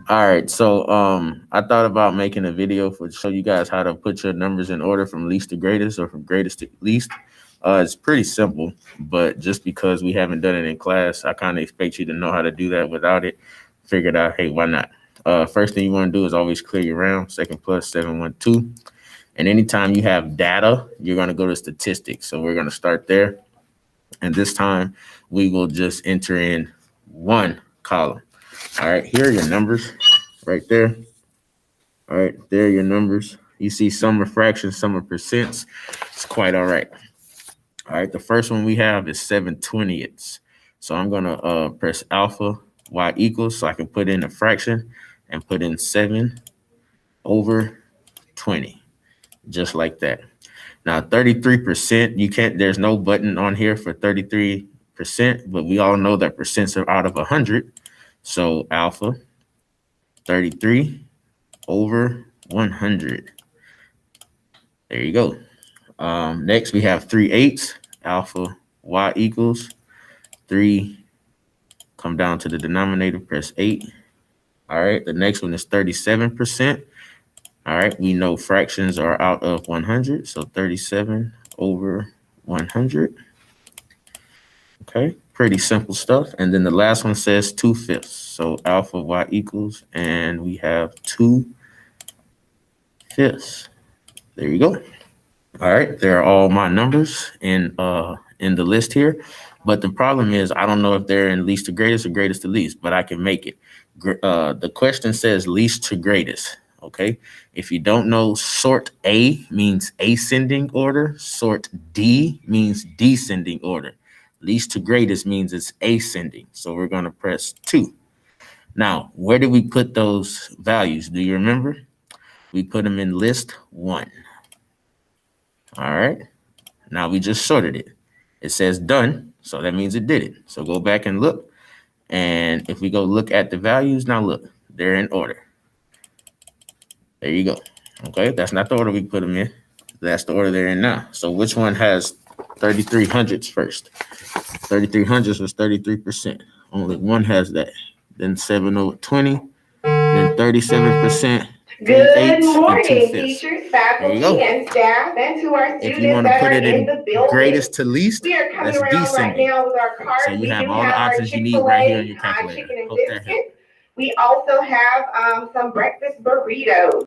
All right, so I thought about making a video for show you guys how to put your numbers in order from least to greatest or from greatest to least. It's pretty simple, but just because we haven't done it in class, I kind of expect you to know how to do that without it. Figured out, hey, why not? First thing you want to do is always clear your round. Second plus 712. And anytime you have data, you're going to go to statistics. So we're going to start there. And this time we will just enter in one column. All right, here are your numbers right there. All right, there are your numbers. You see some are fractions, some are percents. It's quite all right. All right, the first one we have is 7/20ths. So I'm gonna press alpha y equals so I can put in a fraction and put in 7/20, just like that. Now 33%, you can't, there's no button on here for 33%, but we all know that percents are out of 100. So alpha 33/100. There you go. Next, we have 3/8. Alpha y equals 3. Come down to the denominator, press 8. All right. The next one is 37%. All right. We know fractions are out of 100. So 37/100. Okay. Pretty simple stuff. And then the last one says 2/5. So alpha y equals, and we have 2/5. There you go. All right, there are all my numbers in the list here. But the problem is I don't know if they're in least to greatest or greatest to least, but I can make it. The question says least to greatest. Okay. If you don't know, sort A means ascending order. Sort D means descending order. Least to greatest means it's ascending. So we're going to press 2. Now, where did we put those values? Do you remember? We put them in list 1. All right. Now we just sorted it. It says done. So that means it did it. So go back and look. And if we go look at the values, now look, they're in order. There you go. Okay. That's not the order we put them in. That's the order they're in now. So which one has 3300s first? 3300s was 33%. Only one has that. Then 7/20. Then 37%. Good morning, teachers, faculty, and staff, and to our students that are in the building. Greatest to least, we are coming around right now with our cards. So you we have do all have the our options you need right here on your Chick-fil-A, calculator. chicken and Hope that helps. biscuits. We also have some breakfast burritos.